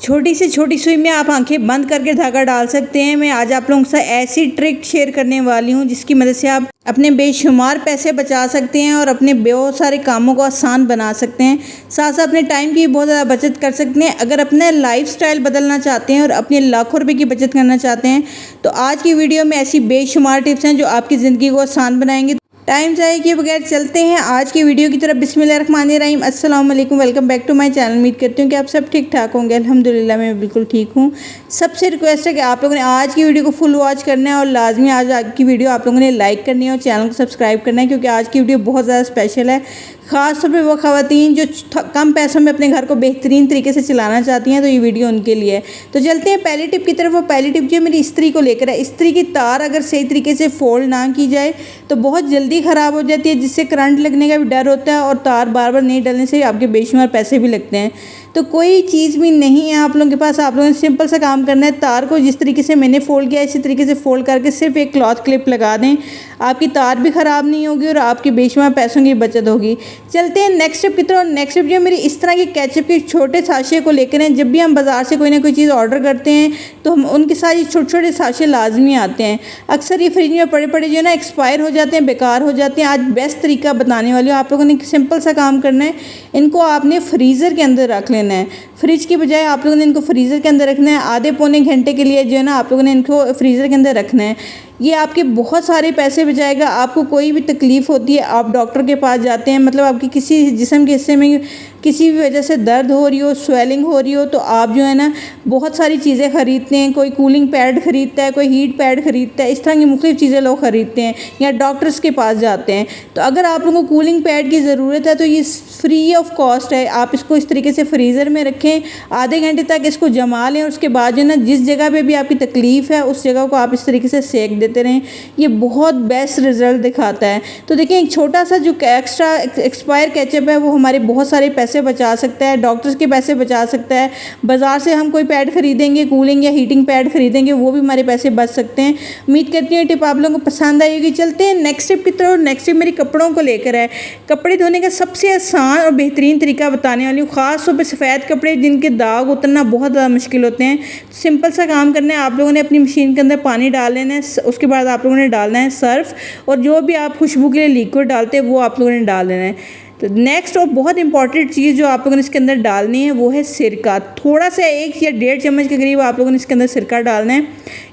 छोटी से छोटी सुई में आप आंखें बंद करके धागा डाल सकते हैं। मैं आज आप लोगों के साथ ऐसी ट्रिक शेयर करने वाली हूं जिसकी मदद से आप अपने बेशुमार पैसे बचा सकते हैं और अपने बहुत सारे कामों को आसान बना सकते हैं। साथ साथ अपने टाइम की बहुत ज़्यादा बचत कर सकते हैं। अगर अपना लाइफस्टाइल बदलना चाहते हैं और अपने लाखों रुपए की बचत करना चाहते हैं तो आज की वीडियो में ऐसी बेशुमार टिप्स हैं जो आपकी ज़िंदगी को आसान बनाएंगे। टाइम जाए किए बगैर चलते हैं आज की वीडियो की तरफ। बिस्मिल्लाहिर्रहमानिर्रहीम। अस्सलाम वालेकुम, welcome back to my channel. उम्मीद करती हूँ कि आप सब ठीक ठाक होंगे। अल्हम्दुलिल्लाह मैं बिल्कुल ठीक हूँ। सबसे रिक्वेस्ट है कि आप लोगों ने आज की वीडियो को फुल वॉच करना है और लाजमी आज की वीडियो आप लोगों ने लाइक करनी है और चैनल को सब्सक्राइब करना है, क्योंकि आज की वीडियो बहुत ज़्यादा स्पेशल है। ख़ास तौर पे वो ख़वातीन जो कम पैसों में अपने घर को बेहतरीन तरीके से चलाना चाहती हैं तो ये वीडियो उनके लिए है। तो चलते हैं पहली टिप की तरफ। वो पहली टिप जो मेरी इस्त्री को लेकर है। इस्त्री की तार अगर सही तरीके से फोल्ड ना की जाए तो बहुत जल्दी ख़राब हो जाती है, जिससे करंट लगने का भी डर होता है और तार बार बार नहीं डलने से आपके बेशुमार पैसे भी लगते हैं। तो कोई चीज़ भी नहीं है आप लोगों के पास, आप लोगों ने सिंपल सा काम करना है। तार को जिस तरीके से मैंने फोल्ड किया इसी तरीके से फोल्ड करके सिर्फ एक क्लॉथ क्लिप लगा दें। आपकी तार भी ख़राब नहीं होगी और आपके बेशुमार पैसों की बचत होगी। चलते हैं नेक्स्ट टिप की तरफ। नेक्स्ट टिप जो मेरी इस तरह के केचप के छोटे साशे को लेकर हैं। जब भी हम बाज़ार से कोई ना कोई चीज़ ऑर्डर करते हैं तो हम उनके साथ ये छोटे छोटे साशे लाजमी आते हैं। अक्सर ये फ्रिज में पड़े पड़े जो है ना एक्सपायर हो जाते हैं, बेकार हो जाते हैं। आज बेस्ट तरीका बताने वाली हूँ। आप लोगों ने सिंपल सा काम करना है, इनको आपने फ्रीज़र के अंदर रख लेना है। फ्रिज की बजाय आप लोगों ने इनको फ्रीज़र के अंदर रखना है। आधे पौने घंटे के लिए जो है ना आप लोगों ने इनको फ्रीज़र के अंदर रखना है। ये आपके बहुत सारे पैसे बचाएगा। आपको कोई भी तकलीफ़ होती है, आप डॉक्टर के पास जाते हैं, मतलब आपकी किसी जिस्म के हिस्से में किसी भी वजह से दर्द हो रही हो, स्वेलिंग हो रही हो, तो आप जो है ना बहुत सारी चीज़ें ख़रीदते हैं। कोई कूलिंग पैड ख़रीदता है, कोई हीट पैड ख़रीदता है, इस तरह की मुख्तलिफ़ चीज़ें लोग ख़रीदते हैं या डॉक्टर्स के पास जाते हैं। तो अगर आप लोगों को कूलिंग पैड की ज़रूरत है तो ये फ्री ऑफ कॉस्ट है। आप इसको इस तरीके से फ्रीज़र में रखें, आधे घंटे तक इसको जमा लें और उसके बाद जो है ना जिस जगह पे भी आपकी तकलीफ़ है उस जगह को आप इस तरीके से सेक देते रहें। ये बहुत बेस्ट रिज़ल्ट दिखाता है। तो देखिए, एक छोटा सा जो एक्स्ट्रा एक्सपायर केचप है वो हमारे बहुत सारे पैसे बचा सकता है, डॉक्टर्स के पैसे बचा सकता है। बाज़ार से हम कोई पैड खरीदेंगे, कूलिंग या हीटिंग पैड खरीदेंगे, वो भी हमारे पैसे बच सकते हैं। उम्मीद करती हूँ टिप आप लोगों को पसंद आई होगी। चलते हैं नेक्स्ट टिप की तरफ। नेक्स्ट टिप मेरी कपड़ों को लेकर है। कपड़े धोने का सबसे आसान और बेहतरीन तरीका बताने वाली हूँ। ख़ास तौर पर सफ़ेद कपड़े जिनके दाग उतरना बहुत ज़्यादा मुश्किल होते हैं। सिंपल सा काम करना है, आप लोगों ने अपनी मशीन के अंदर पानी डाल लेना है। उसके बाद आप लोगों ने डालना है सर्फ, और जो भी आप खुशबू के लिए लिक्विड डालते हैं वो आप लोगों ने डाल देना है। तो नेक्स्ट और बहुत इंपॉर्टेंट चीज़ जो आप लोगों ने इसके अंदर डालनी है वो है सिरका। थोड़ा सा 1 या 1.5 चम्मच के करीब आप लोगों ने इसके अंदर सिरका डालना है।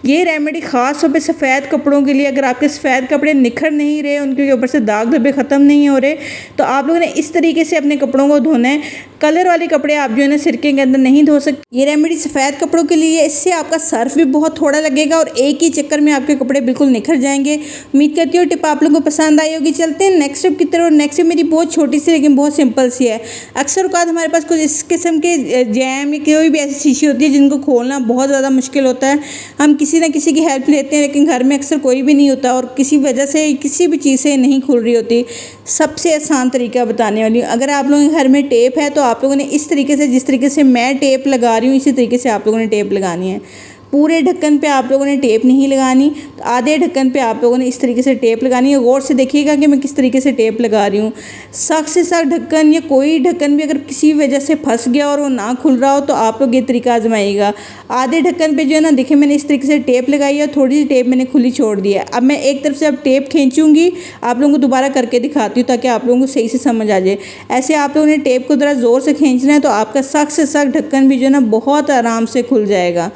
ये रेमेडी ख़ास तौर पे सफ़ेद कपड़ों के लिए। अगर आपके सफ़ेद कपड़े निखर नहीं रहे, उनके ऊपर से दाग धब्बे ख़त्म नहीं हो रहे, तो आप लोगों ने इस तरीके से अपने कपड़ों को धोना है। कलर वाले कपड़े आप जो है ना सिरके के अंदर नहीं धो सकते। ये रेमेडी सफ़ेद कपड़ों के लिए। इससे आपका सर्फ भी बहुत थोड़ा लगेगा और एक ही चक्कर में आपके कपड़े बिल्कुल निखर जाएंगे। उम्मीद करती हूँ टिप आप लोगों को पसंद आई होगी। चलते हैं नेक्स्ट टिप की तरफ। नेक्स्ट टिप मेरी बहुत छोटी सी लेकिन बहुत सिंपल सी है। अक्सर औकात हमारे पास कुछ इस किस्म के जैम या कोई भी ऐसी शीशी होती है जिनको खोलना बहुत ज़्यादा मुश्किल होता है। हम किसी न किसी की हेल्प लेते हैं, लेकिन घर में अक्सर कोई भी नहीं होता और किसी वजह से किसी भी चीज़ से नहीं खुल रही होती। सबसे आसान तरीका बताने वाली हूँ। अगर आप लोगों के घर में टेप है तो आप लोगों ने इस तरीके से, जिस तरीके से मैं टेप लगा रही हूँ इसी तरीके से आप लोगों ने टेप लगानी है। पूरे ढक्कन पे आप लोगों ने टेप नहीं लगानी, तो आधे ढक्कन पे आप लोगों ने इस तरीके से टेप लगानी है। गौर से देखिएगा कि मैं किस तरीके से टेप लगा रही हूँ। सख्त से सख्त ढक्कन या कोई ढक्कन भी अगर किसी वजह से फंस गया और वो ना खुल रहा हो तो आप लोग ये तरीका आजमाइएगा। आधे ढक्कन पे जो है ना देखिए मैंने इस तरीके से टेप लगाई है, थोड़ी सी टेप मैंने खुली छोड़ दी है। अब मैं एक तरफ से अब टेप खींचूंगी, आप लोगों को दोबारा करके दिखाती हूँ ताकि आप लोगों को सही से समझ आ जाए। ऐसे आप लोगों ने टेप को ज़रा ज़ोर से खींचना है तो आपका सख्त से सख्त ढक्कन भी जो है ना बहुत आराम से खुल जाएगा।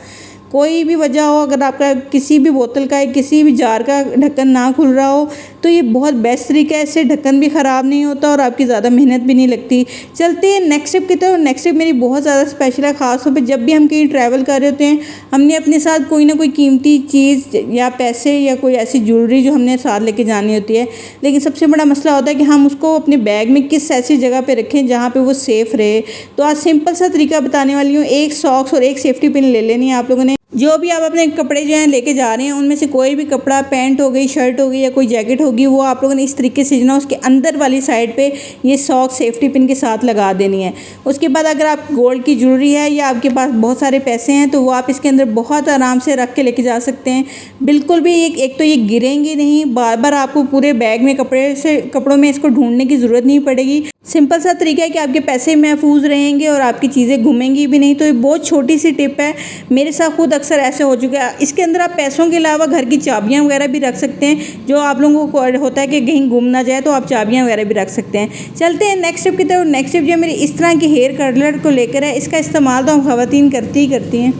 कोई भी वजह हो, अगर आपका किसी भी बोतल का या किसी भी जार का ढक्कन ना खुल रहा हो तो ये बहुत बेस्ट तरीका है। इससे ढक्कन भी ख़राब नहीं होता और आपकी ज़्यादा मेहनत भी नहीं लगती। चलते हैं नेक्स्ट टिप की तरफ। नेक्स्ट टिप मेरी बहुत ज़्यादा स्पेशल है। ख़ास तौर पे जब भी हम कहीं ट्रैवल कर रहे होते हैं, हमने अपने साथ कोई ना कोई कीमती चीज़ या पैसे या कोई ऐसी ज्वेलरी जो हमने साथ लेके जानी होती है, लेकिन सबसे बड़ा मसला होता है कि हम उसको अपने बैग में किस ऐसी जगह पर रखें जहाँ पर वो सेफ़ रहे। तो आज सिंपल सा तरीका बताने वाली हूँ। 1 सॉक्स और 1 सेफ्टी पिन ले लेनी है आप लोगों ने। जो भी आप अपने कपड़े जो हैं लेके जा रहे हैं उनमें से कोई भी कपड़ा, पैंट हो गई, शर्ट हो गई या कोई जैकेट होगी, वो आप लोगों ने इस तरीके से जो ना उसके अंदर वाली साइड पे ये सॉक्स सेफ्टी पिन के साथ लगा देनी है। उसके बाद अगर आप गोल्ड की ज्वेलरी है या आपके पास बहुत सारे पैसे हैं तो वो आप इसके अंदर बहुत आराम से रख के लेके जा सकते हैं। बिल्कुल भी एक तो ये गिरेंगे नहीं, बार बार आपको पूरे बैग में कपड़ों में इसको ढूंढने की ज़रूरत नहीं पड़ेगी। सिंपल सा तरीका है कि आपके पैसे महफूज रहेंगे और आपकी चीज़ें घूमेंगी भी नहीं। तो ये बहुत छोटी सी टिप है, मेरे साथ खुद अक्सर ऐसे हो चुका है। इसके अंदर आप पैसों के अलावा घर की चाबियां वगैरह भी रख सकते हैं, जो आप लोगों को होता है कि कहीं गुम ना जाए, तो आप चाबियां वगैरह भी रख सकते हैं। चलते हैं नेक्स्ट टिप की तरफ। नेक्स्ट टिप जो मेरी इस तरह की हेयर कर्लर को लेकर है। इसका इस्तेमाल तो हम ख़वातीन करती हैं,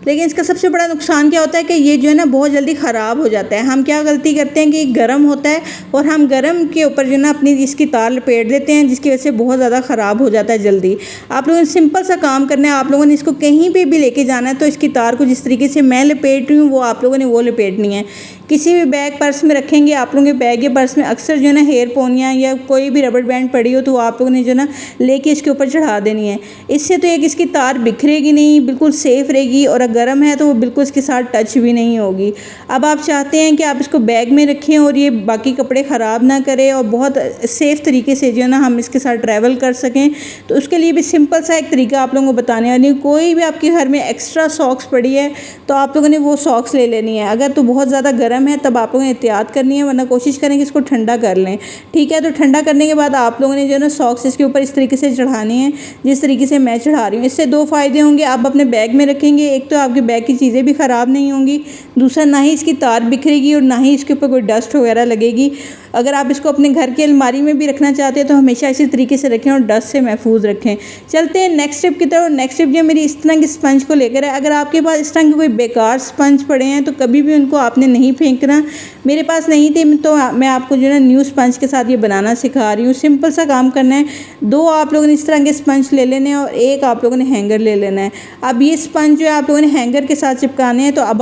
लेकिन इसका सबसे बड़ा नुकसान क्या होता है कि ये जो है ना बहुत जल्दी ख़राब हो जाता है। हम क्या गलती करते हैं कि गर्म होता है और हम गर्म के ऊपर जो है ना अपनी इसकी तार लपेट देते हैं, जिसकी वजह से बहुत ज़्यादा ख़राब हो जाता है जल्दी। आप लोगों ने सिंपल सा काम करना है, आप लोगों ने इसको कहीं पे भी लेके जाना है, तो इसकी तार को जिस तरीके से मैं लपेट रही हूँ वो आप लोगों ने वो लपेटनी है। किसी भी बैग पर्स में रखेंगे, आप लोगों के बैग या पर्स में अक्सर जो है ना हेयर पोनियाँ या कोई भी रबड़ बैंड पड़ी हो, तो आप लोगों ने जो है ना लेके इसके ऊपर चढ़ा देनी है। इससे तो एक इसकी तार बिखरेगी नहीं, बिल्कुल सेफ़ रहेगी, और अगर गर्म है तो वो बिल्कुल इसके साथ टच भी नहीं होगी। अब आप चाहते हैं कि आप इसको बैग में रखें और ये बाकी कपड़े ख़राब ना करे और बहुत सेफ़ तरीके से जो है ना हम इसके साथ ट्रैवल कर सकें, तो उसके लिए भी सिंपल सा एक तरीका आप लोगों को बताने वाली हूँ। कोई भी आपके घर में एक्स्ट्रा सॉक्स पड़ी है तो आप लोगों ने वो सॉक्स ले लेनी है। अगर तो बहुत ज़्यादा गर्म है तब आप लोगों ने एहतियात करनी है, वरना कोशिश करें कि इसको ठंडा कर लें। ठीक है, तो ठंडा करने के बाद आप लोगों ने जो है ना सॉक्स इसके ऊपर इस तरीके से चढ़ानी है, जिस तरीके से मैं चढ़ा रही हूँ। इससे दो फ़ायदे होंगे, आप अपने बैग में रखेंगे, एक तो आपके बैग की चीज़ें भी ख़राब नहीं होंगी, दूसरा ना ही इसकी तार बिखरेगी और ना ही इसके ऊपर कोई डस्ट वगैरह लगेगी। अगर आप इसको अपने घर की अलमारी में भी रखना चाहते हैं तो हमेशा इसी तरीके से रखें और डस्ट से महफूज रखें। चलते हैं नेक्स्ट टिप की तरफ। नेक्स्ट टिप जो मेरी इस तरह की स्पंज को लेकर है। अगर आपके पास इस तरह के कोई बेकार स्पंज पड़े हैं तो कभी भी उनको आपने नहीं फेंकना। मेरे पास नहीं थे तो मैं आपको जो है ना न्यू स्पंज के साथ ये बनाना सिखा रही हूँ। सिंपल सा काम करना है, दो आप लोगों ने इस तरह के स्पंज ले लेने हैं और एक आप लोगों ने हैंगर ले लेना है। अब ये स्पंज जो है आप लोगों ने हैंगर के साथ चिपकाने हैं, तो अब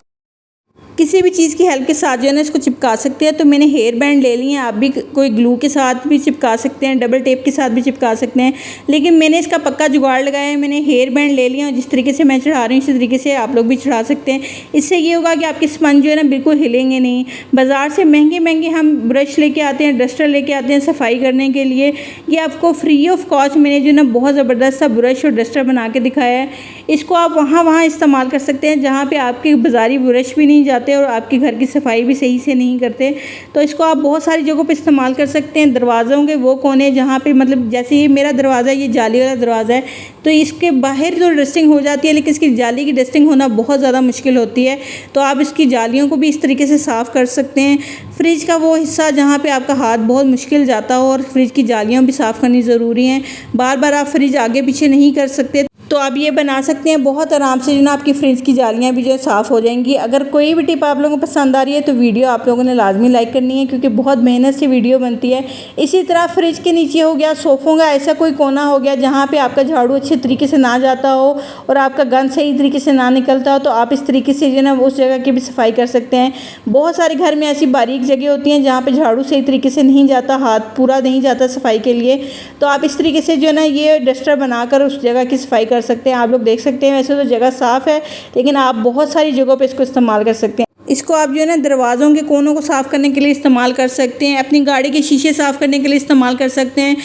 किसी भी चीज़ की हेल्प के साथ जो है ना इसको चिपका सकते हैं। तो मैंने हेयर बैंड ले लिए हैं, आप भी कोई ग्लू के साथ भी चिपका सकते हैं, डबल टेप के साथ भी चिपका सकते हैं, लेकिन मैंने इसका पक्का जुगाड़ लगाया है। मैंने हेयर बैंड ले लिया, जिस तरीके से मैं चढ़ा रही हूँ इसी तरीके से आप लोग भी चढ़ा सकते हैं। इससे ये होगा कि आपके स्पंज जो है ना बिल्कुल हिलेंगे नहीं। बाज़ार से महंगे महंगे हम ब्रश लेके आते हैं, डस्टर लेके आते हैं सफाई करने के लिए। ये आपको फ्री ऑफ कॉस्ट मैंने जो ना बहुत ज़बरदस्त सा ब्रश और डस्टर बना के दिखाया है। इसको आप वहाँ इस्तेमाल कर सकते हैं जहाँ पे आपके बाज़ारी ब्रश भी नहीं जाते और आपके घर की सफाई भी सही से नहीं करते। तो इसको आप बहुत सारी जगहों पे इस्तेमाल कर सकते हैं। दरवाज़ों के वो कोने जहाँ पे मतलब जैसे ये मेरा दरवाज़ा, ये जाली वाला दरवाज़ा है, तो इसके बाहर तो डस्टिंग हो जाती है, लेकिन इसकी जाली की डस्टिंग होना बहुत ज़्यादा मुश्किल होती है। तो आप इसकी जालियों को भी इस तरीके से साफ़ कर सकते हैं। फ्रिज का वो हिस्सा जहाँ पे आपका हाथ बहुत मुश्किल जाता हो और फ्रिज की जालियाँ भी साफ़ करनी ज़रूरी हैं। बार बार आप फ्रिज आगे पीछे नहीं कर सकते, तो आप ये बना सकते हैं बहुत आराम से जो ना आपकी फ्रिज की जालियाँ भी जो है साफ़ हो जाएंगी। अगर कोई भी टिप आप लोगों को पसंद आ रही है तो वीडियो आप लोगों ने लाजमी लाइक करनी है, क्योंकि बहुत मेहनत से वीडियो बनती है। इसी तरह फ्रिज के नीचे हो गया, सोफ़ों का ऐसा कोई कोना हो गया जहाँ पे आपका झाड़ू अच्छे तरीके से ना जाता हो और आपका गंद सही तरीके से ना निकलता हो, तो आप इस तरीके से जो ना उस जगह की भी सफाई कर सकते हैं। बहुत सारे घर में ऐसी बारीक जगह होती हैं जहाँ पर झाड़ू सही तरीके से नहीं जाता, हाथ पूरा नहीं जाता सफाई के लिए, तो आप इस तरीके से जो ना ये डस्टर बनाकर उस जगह की सफाई कर सकते हैं। आप लोग देख सकते हैं वैसे तो जगह साफ़ है, लेकिन आप बहुत सारी जगहों पे इसको इस्तेमाल कर सकते हैं। इसको आप जो है ना दरवाज़ों के कोनों को साफ़ करने के लिए इस्तेमाल कर सकते हैं, अपनी गाड़ी के शीशे साफ़ करने के लिए इस्तेमाल कर सकते हैं,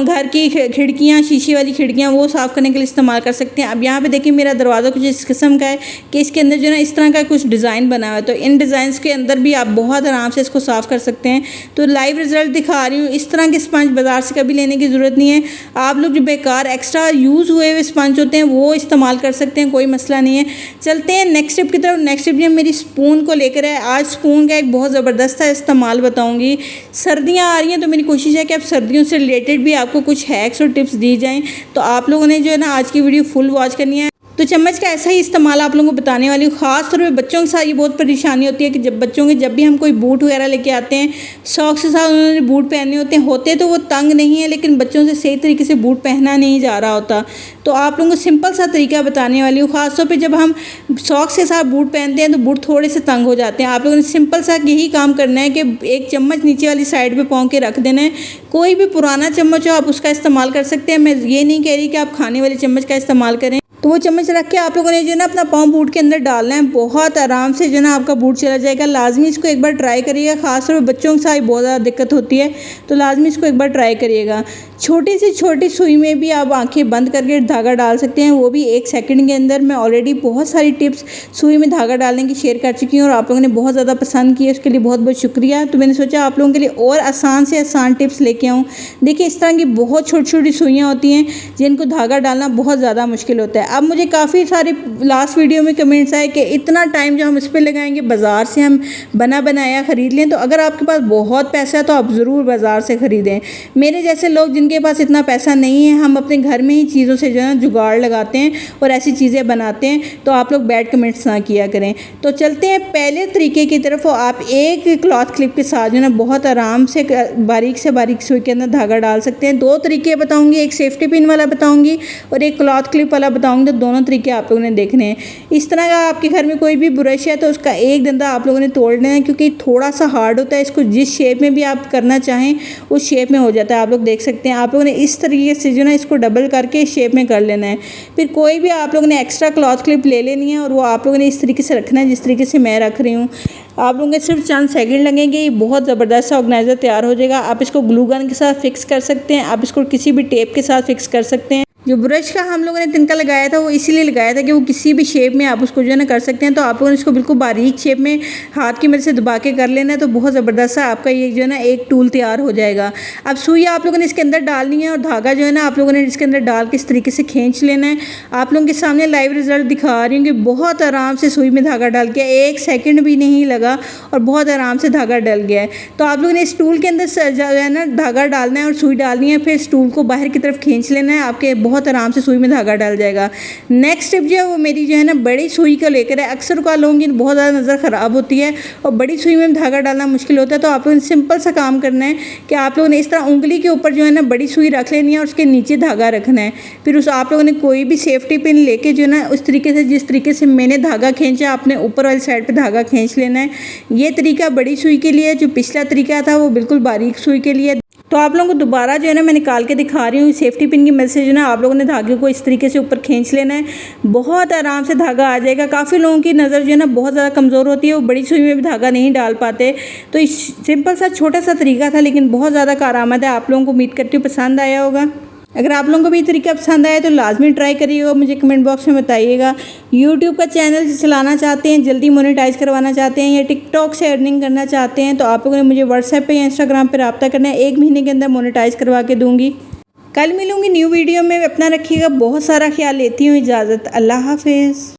घर की खिड़कियाँ, शीशे वाली खिड़कियाँ वो साफ़ करने के लिए इस्तेमाल कर सकते हैं। अब यहाँ पे देखिए मेरा दरवाज़ा कुछ इस किस्म का है कि इसके अंदर जो है ना इस तरह का कुछ डिज़ाइन बना हुआ है, तो इन डिज़ाइंस के अंदर भी आप बहुत आराम से इसको साफ़ कर सकते हैं। तो लाइव रिज़ल्ट दिखा रही हूँ। इस तरह के स्पंज बाज़ार से कभी लेने की ज़रूरत नहीं है। आप लोग जो बेकार एक्स्ट्रा यूज़ हुए हुए स्पंज होते हैं वो इस्तेमाल कर सकते हैं, कोई मसला नहीं है। चलते हैं नेक्स्ट टिप की तरफ। नेक्स्ट टिप मेरी स्पून को लेकर है। आज स्पून का एक बहुत ज़बरदस्त इस्तेमाल बताऊंगी। सर्दियां आ रही हैं तो मेरी कोशिश है कि आप सर्दियों से रिलेटेड भी आपको कुछ हैक्स और टिप्स दी जाएं, तो आप लोगों ने जो है ना आज की वीडियो फुल वॉच करनी है। तो चम्मच का ऐसा ही इस्तेमाल आप लोगों को बताने वाली हूँ। ख़ास तौर पे बच्चों के साथ ये बहुत परेशानी होती है कि जब भी हम कोई बूट वगैरह लेके आते हैं, सॉक्स के साथ उन्होंने बूट पहने होते तो वो तंग नहीं है, लेकिन बच्चों से सही तरीके से बूट पहना नहीं जा रहा होता। तो आप लोगों को सिंपल सा तरीका बताने वाली हूँ। ख़ासतौर पर जब हम सॉक्स के साथ बूट पहनते हैं तो बूट थोड़े से तंग हो जाते हैं। आप लोगों ने सिंपल सा यही काम करना है कि एक चम्मच नीचे वाली साइड पर पाँव के रख देना है। कोई भी पुराना चम्मच हो आप उसका इस्तेमाल कर सकते हैं। मैं ये नहीं कह रही कि आप खाने वाली चम्मच का इस्तेमाल करें। तो वो चम्मच रख के आप लोगों ने जो है ना अपना पाँव बूट के अंदर डालना है। बहुत आराम से जो है ना आपका बूट चला जाएगा। लाजमी इसको एक बार ट्राई करिएगा, खासतौर पर बच्चों के साथ बहुत ज़्यादा दिक्कत होती है, तो लाजमी इसको एक बार ट्राई करिएगा। छोटी से छोटी सुई में भी आप आंखें बंद करके धागा डाल सकते हैं, वो भी 1 सेकंड के अंदर। मैं ऑलरेडी बहुत सारी टिप्स सुई में धागा डालने की शेयर कर चुकी हूँ और आप लोगों ने बहुत ज़्यादा पसंद की है, उसके लिए बहुत बहुत शुक्रिया। तो मैंने सोचा आप लोगों के लिए और आसान से आसान टिप्स लेके आऊँ। देखिए इस तरह की बहुत छोटी छोटी सुइयाँ होती हैं जिनको धागा डालना बहुत ज़्यादा मुश्किल होता है। अब मुझे काफ़ी सारे लास्ट वीडियो में कमेंट्स आए कि इतना टाइम जो हम इस पर लगाएंगे, बाज़ार से हम बना बनाया ख़रीद लें। तो अगर आपके पास बहुत पैसा है तो आप ज़रूर बाज़ार से ख़रीदें। मेरे जैसे लोग जिनके पास इतना पैसा नहीं है, हम अपने घर में ही चीज़ों से जो है जुगाड़ लगाते हैं और ऐसी चीज़ें बनाते हैं, तो आप लोग बैड कमेंट्स ना किया करें। तो चलते हैं पहले तरीके की तरफ। आप एक क्लॉथ क्लिप के साथ जो है ना बहुत आराम से बारीक सुई के अंदर धागा डाल सकते हैं। 2 तरीके बताऊंगी, एक सेफ्टी पिन वाला बताऊंगी और एक क्लॉथ क्लिप वाला बताऊंगी। तो दोनों तरीके आप लोगों ने देखने हैं। इस तरह का आपके घर में कोई भी ब्रश है तो उसका एक डंडा आप लोगों ने तोड़ लेना है, क्योंकि थोड़ा सा हार्ड होता है। इसको जिस शेप में भी आप करना चाहें उस शेप में हो जाता है। आप लोग देख सकते हैं। आप लोगों ने इस तरीके से जो ना इसको डबल करके इस शेप में कर लेना है। फिर कोई भी आप लोगों ने एक्स्ट्रा क्लॉथ क्लिप ले लेनी है और वो आप लोगों ने इस तरीके से रखना है जिस तरीके से मैं रख रही हूँ। आप लोगों के सिर्फ चंद सेकंड लगेंगे, ये बहुत ज़बरदस्त सा ऑर्गेनाइज़र तैयार हो जाएगा। आप इसको ग्लू गन के साथ फिक्स कर सकते हैं, आप इसको किसी भी टेप के साथ फिक्स कर सकते हैं। जो ब्रश का हम लोगों ने तिनका लगाया था वो इसीलिए लगाया था कि वो किसी भी शेप में आप उसको जो है ना कर सकते हैं। तो आप लोगों ने इसको बिल्कुल बारीक शेप में हाथ की मदद से दबा के कर लेना है, तो बहुत ज़बरदस्त सा आपका ये जो है ना एक टूल तैयार हो जाएगा। अब सुई आप लोगों ने इसके अंदर डालनी है और धागा जो है ना आप लोगों ने इसके अंदर डाल के इस तरीके से खींच लेना है। आप लोगों के सामने लाइव रिजल्ट दिखा रही हूँ कि बहुत आराम से सुई में धागा डाल के 1 सेकंड भी नहीं लगा और बहुत आराम से धागा डल गया है। तो आप लोगों ने इस टूल के अंदर जो है ना धागा डालना है और सुई डालनी है, फिर इस टूल को बाहर की तरफ खींच लेना है। आपके बहुत आराम से सुई में धागा डल जाएगा। नेक्स्ट टिप जो है वो मेरी जो है ना बड़ी सुई को लेकर है। अक्सर का लोगों की बहुत ज़्यादा नज़र ख़राब होती है और बड़ी सुई में धागा डालना मुश्किल होता है। तो आप लोगों ने सिंपल सा काम करना है कि आप लोगों ने इस तरह उंगली के ऊपर जो है ना बड़ी सुई रख लेनी है और उसके नीचे धागा रखना है। फिर उस आप लोगों ने कोई भी सेफ्टी पिन लेके जो है ना उस तरीके से जिस तरीके से मैंने धागा खींचा आपने ऊपर वाली साइड पर धागा खींच लेना है। ये तरीका बड़ी सुई के लिए, जो पिछला तरीका था वो बिल्कुल बारीक सुई के लिए। तो आप लोगों को दोबारा जो है ना मैं निकाल के दिखा रही हूँ। सेफ्टी पिन की मदद से जो है ना आप लोगों ने धागे को इस तरीके से ऊपर खींच लेना है, बहुत आराम से धागा आ जाएगा। काफ़ी लोगों की नज़र जो है ना बहुत ज़्यादा कमज़ोर होती है, वो बड़ी सुई में भी धागा नहीं डाल पाते। तो इस सिंपल सा छोटा सा तरीका था लेकिन बहुत ज़्यादा कारआमद है। आप लोगों को उम्मीद करती हूँ पसंद आया होगा। अगर आप लोगों को भी तरीका पसंद आया तो लाजमी ट्राई करिएगा, मुझे कमेंट बॉक्स में बताइएगा। यूट्यूब का चैनल चलाना चाहते हैं, जल्दी मोनेटाइज करवाना चाहते हैं या टिकटॉक से अर्निंग करना चाहते हैं तो आप लोगों ने मुझे व्हाट्सएप पे या इंस्टाग्राम पे रब्ता करना है। 1 महीने के अंदर मोनेटाइज करवा के दूँगी। कल मिलूँगी न्यू वीडियो में। अपना रखिएगा, बहुत सारा ख्याल। लेती हूँ इजाज़त। अल्लाह हाफिज़।